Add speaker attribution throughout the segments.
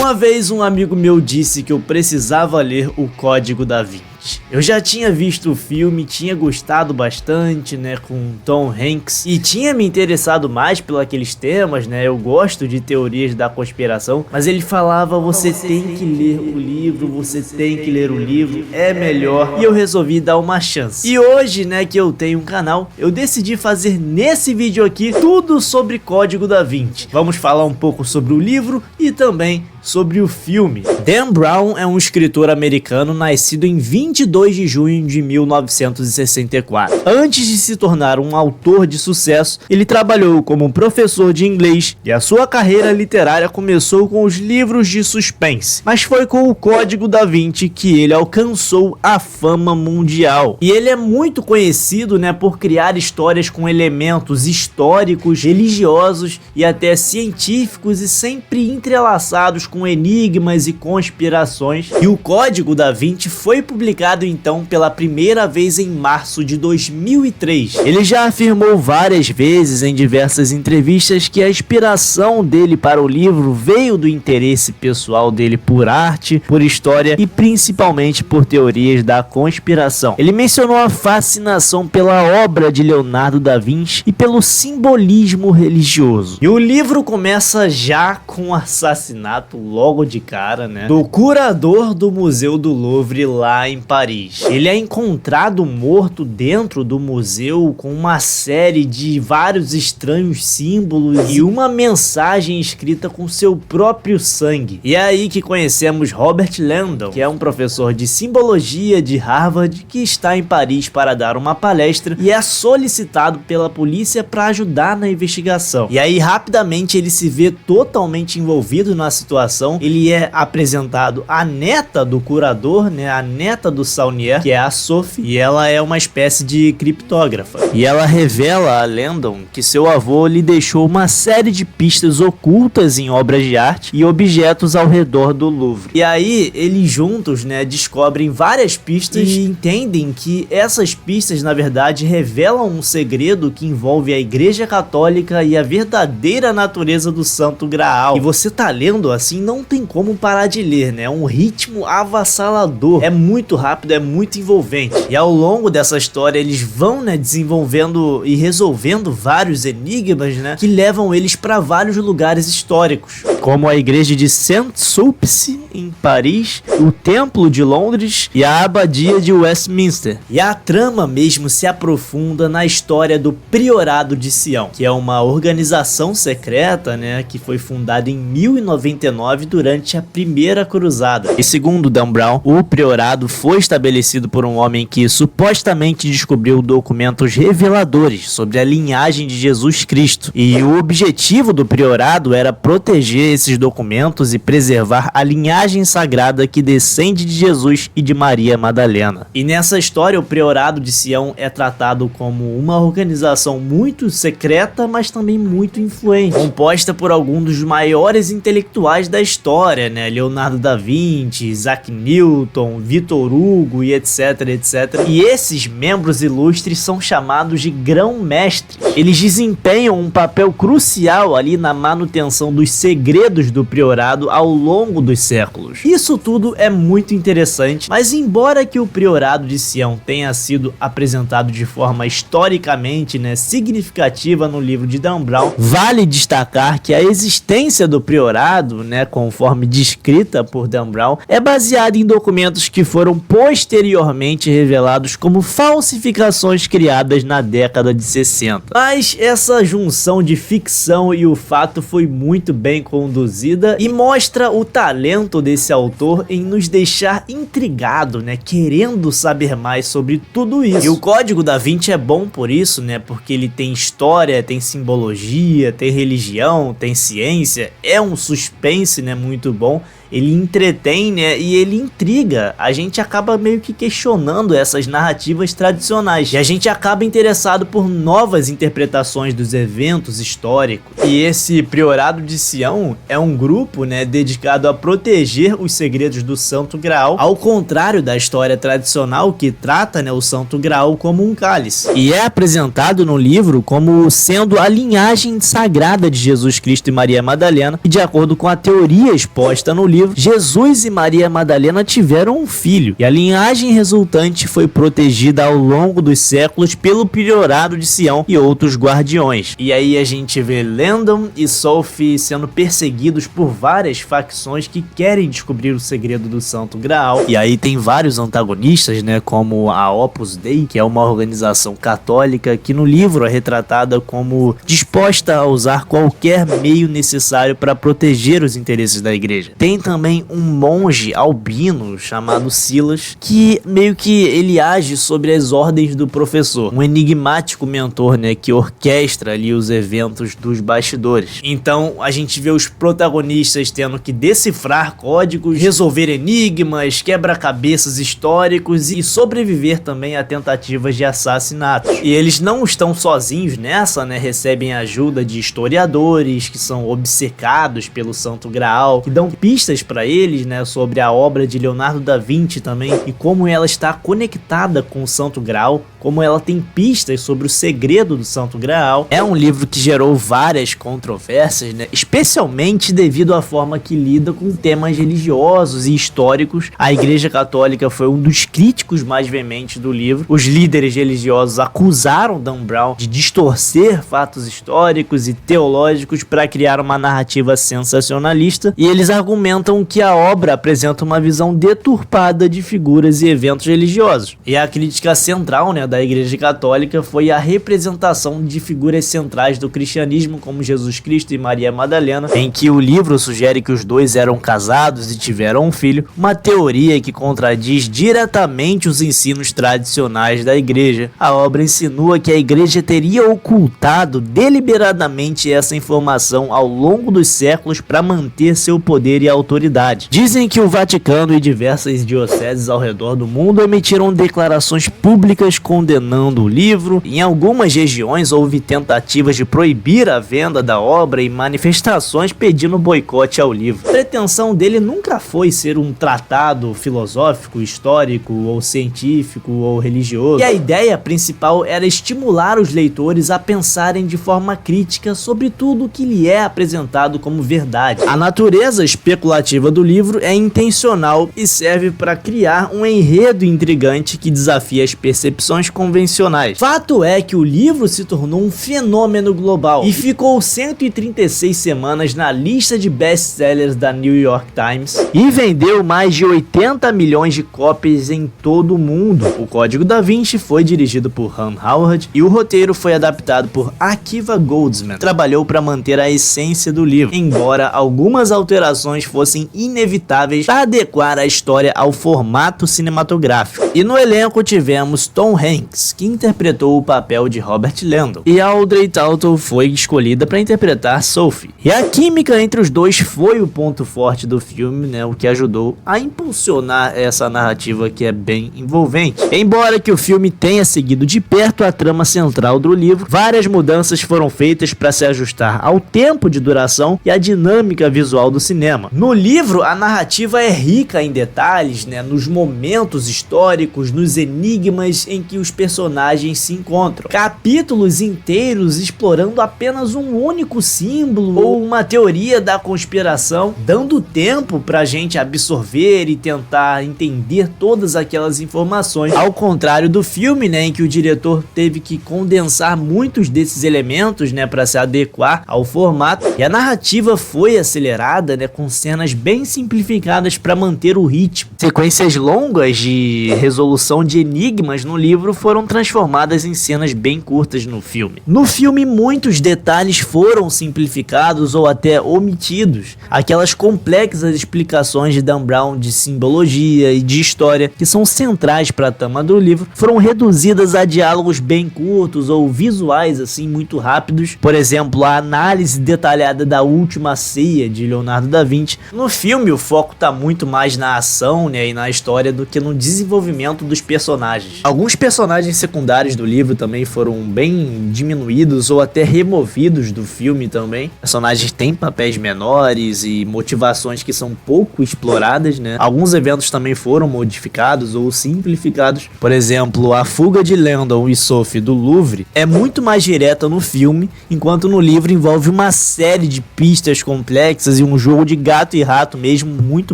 Speaker 1: Uma vez um amigo meu disse que eu precisava ler O Código da Vinci. Eu já tinha visto o filme, tinha gostado bastante, né, com Tom Hanks, e tinha me interessado mais por aqueles temas, né, eu gosto de teorias da conspiração, mas ele falava, você tem que ler o livro, você tem que ler o livro, é melhor, e eu resolvi dar uma chance. E hoje, né, que eu tenho um canal, eu decidi fazer nesse vídeo aqui tudo sobre Código da Vinci. Vamos falar um pouco sobre o livro e também sobre o filme. Dan Brown é um escritor americano nascido em 22 de junho de 1964. Antes de se tornar um autor de sucesso, ele trabalhou como professor de inglês e a sua carreira literária começou com os livros de suspense. Mas foi com o Código da Vinci que ele alcançou a fama mundial. E ele é muito conhecido, né, por criar histórias com elementos históricos, religiosos e até científicos e sempre entrelaçados com enigmas e conspirações. E o Código da Vinci foi publicado então pela primeira vez em março de 2003. Ele já afirmou várias vezes em diversas entrevistas que a inspiração dele para o livro veio do interesse pessoal dele por arte, por história e principalmente por teorias da conspiração. Ele mencionou a fascinação pela obra de Leonardo da Vinci e pelo simbolismo religioso. E o livro começa já com um assassinato logo de cara, né, do curador do Museu do Louvre lá em Paris. Ele é encontrado morto dentro do museu com uma série de vários estranhos símbolos e uma mensagem escrita com seu próprio sangue. E é aí que conhecemos Robert Landau, que é um professor de simbologia de Harvard que está em Paris para dar uma palestra e é solicitado pela polícia para ajudar na investigação. E aí rapidamente ele se vê totalmente envolvido na situação. Ele é apresentado a neta do curador, né, a neta do Saunier, que é a Sophie, e ela é uma espécie de criptógrafa. E ela revela a Landau que seu avô lhe deixou uma série de pistas ocultas em obras de arte e objetos ao redor do Louvre. E aí eles juntos, né, descobrem várias pistas e entendem que essas pistas na verdade revelam um segredo que envolve a Igreja Católica e a verdadeira natureza do Santo Graal. E você tá lendo assim, não tem como parar de ler, né? É um ritmo avassalador, é muito rápido, é muito envolvente. E ao longo dessa história eles vão, né, desenvolvendo e resolvendo vários enigmas, né, que levam eles para vários lugares históricos, como a igreja de Saint-Sulpice em Paris, o Templo de Londres e a Abadia de Westminster. E a trama mesmo se aprofunda na história do Priorado de Sião, que é uma organização secreta, né, que foi fundada em 1099 durante a Primeira Cruzada. E segundo Dan Brown, o priorado foi estabelecido por um homem que supostamente descobriu documentos reveladores sobre a linhagem de Jesus Cristo. E o objetivo do priorado era proteger esses documentos e preservar a linhagem sagrada que descende de Jesus e de Maria Madalena. E nessa história, o Priorado de Sião é tratado como uma organização muito secreta, mas também muito influente, composta por alguns dos maiores intelectuais da história, né? Leonardo da Vinci, Isaac Newton, Victor Hugo e etc, etc. E esses membros ilustres são chamados de grão-mestres. Eles desempenham um papel crucial ali na manutenção dos segredos do priorado ao longo dos séculos. Isso tudo é muito interessante, mas embora que o Priorado de Sião tenha sido apresentado de forma historicamente, né, significativa no livro de Dan Brown, vale destacar que a existência do priorado, né, conforme descrita por Dan Brown, é baseada em documentos que foram posteriormente revelados como falsificações criadas na década de 60. Mas essa junção de ficção e o fato foi muito bem conduzida e mostra o talento desse autor em nos deixar intrigado, né, querendo saber mais sobre tudo isso. E o Código da Vinci é bom por isso, né, porque ele tem história, tem simbologia, tem religião, tem ciência, é um suspense, né, muito bom. Ele entretém, né, e ele intriga. A gente acaba meio que questionando essas narrativas tradicionais e a gente acaba interessado por novas interpretações dos eventos históricos. E esse Priorado de Sião é um grupo, né, dedicado a proteger os segredos do Santo Graal, ao contrário da história tradicional que trata, né, o Santo Graal como um cálice. E é apresentado no livro como sendo a linhagem sagrada de Jesus Cristo e Maria Madalena, e de acordo com a teoria exposta no livro, livro, Jesus e Maria Madalena tiveram um filho, e a linhagem resultante foi protegida ao longo dos séculos pelo priorado de Sião e outros guardiões. E aí a gente vê Landon e Sophie sendo perseguidos por várias facções que querem descobrir o segredo do Santo Graal. E aí tem vários antagonistas, né, como a Opus Dei, que é uma organização católica que no livro é retratada como disposta a usar qualquer meio necessário para proteger os interesses da igreja. Tem também um monge albino chamado Silas, que meio que ele age sobre as ordens do professor, um enigmático mentor, né, que orquestra ali os eventos dos bastidores. Então a gente vê os protagonistas tendo que decifrar códigos, resolver enigmas, quebra-cabeças históricos e sobreviver também a tentativas de assassinatos. E eles não estão sozinhos nessa, né, recebem ajuda de historiadores que são obcecados pelo Santo Graal, que dão pistas para eles, né, sobre a obra de Leonardo da Vinci também e como ela está conectada com o Santo Graal, como ela tem pistas sobre o segredo do Santo Graal. É um livro que gerou várias controvérsias, né, especialmente devido à forma que lida com temas religiosos e históricos. A Igreja Católica foi um dos críticos mais veementes do livro. Os líderes religiosos acusaram Dan Brown de distorcer fatos históricos e teológicos para criar uma narrativa sensacionalista, e eles argumentam que a obra apresenta uma visão deturpada de figuras e eventos religiosos. E a crítica central, né, da Igreja Católica foi a representação de figuras centrais do cristianismo, como Jesus Cristo e Maria Madalena, em que o livro sugere que os dois eram casados e tiveram um filho, uma teoria que contradiz diretamente os ensinos tradicionais da igreja. A obra insinua que a igreja teria ocultado deliberadamente essa informação ao longo dos séculos para manter seu poder e autoridade. Dizem que o Vaticano e diversas dioceses ao redor do mundo emitiram declarações públicas condenando o livro. Em algumas regiões houve tentativas de proibir a venda da obra e manifestações pedindo boicote ao livro. A pretensão dele nunca foi ser um tratado filosófico, histórico ou científico ou religioso. E a ideia principal era estimular os leitores a pensarem de forma crítica sobre tudo que lhe é apresentado como verdade. A natureza especulativa do livro é intencional e serve para criar um enredo intrigante que desafia as percepções convencionais. Fato é que o livro se tornou um fenômeno global e ficou 136 semanas na lista de best-sellers da New York Times e vendeu mais de 80 milhões de cópias em todo o mundo. O Código da Vinci foi dirigido por Ron Howard e o roteiro foi adaptado por Akiva Goldsman. Trabalhou para manter a essência do livro, embora algumas alterações fossem inevitáveis para adequar a história ao formato cinematográfico. E no elenco tivemos Tom Hanks, que interpretou o papel de Robert Landon, e Audrey Tautou foi escolhida para interpretar Sophie. E a química entre os dois foi o ponto forte do filme, né, o que ajudou a impulsionar essa narrativa que é bem envolvente. Embora que o filme tenha seguido de perto a trama central do livro, várias mudanças foram feitas para se ajustar ao tempo de duração e à dinâmica visual do cinema. No livro, a narrativa é rica em detalhes, né, nos momentos históricos, nos enigmas em que os personagens se encontram. Capítulos inteiros explorando apenas um único símbolo ou uma teoria da conspiração, dando tempo pra gente absorver e tentar entender todas aquelas informações. Ao contrário do filme, né, em que o diretor teve que condensar muitos desses elementos, né, para se adequar ao formato, e a narrativa foi acelerada, né, com cenas bem simplificadas para manter o ritmo. Sequências longas de resolução de enigmas no livro foram transformadas em cenas bem curtas no filme. No filme, muitos detalhes foram simplificados ou até omitidos. Aquelas complexas explicações de Dan Brown de simbologia e de história, que são centrais para a trama do livro, foram reduzidas a diálogos bem curtos ou visuais assim muito rápidos. Por exemplo, a análise detalhada da Última Ceia de Leonardo da Vinci. No filme, o foco está muito mais na ação, né, e na história do que no desenvolvimento dos personagens. Alguns personagens secundários do livro também foram bem diminuídos ou até removidos do filme também. Personagens têm papéis menores e motivações que são pouco exploradas, né? Alguns eventos também foram modificados ou simplificados. Por exemplo, a fuga de Landon e Sophie do Louvre é muito mais direta no filme, enquanto no livro envolve uma série de pistas complexas e um jogo de gato e rato mesmo muito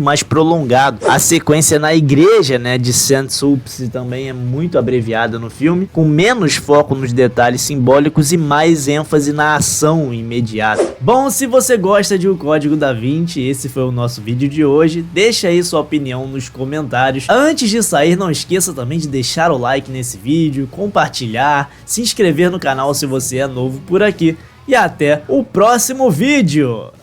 Speaker 1: mais prolongado. A sequência na igreja, né, de Saint-Sulpice também é muito abreviada no filme, com menos foco nos detalhes simbólicos e mais ênfase na ação imediata. Bom, se você gosta de O Código da Vinci, esse foi o nosso vídeo de hoje. Deixa aí sua opinião nos comentários. Antes de sair, não esqueça também de deixar o like nesse vídeo, compartilhar, se inscrever no canal se você é novo por aqui. E até o próximo vídeo!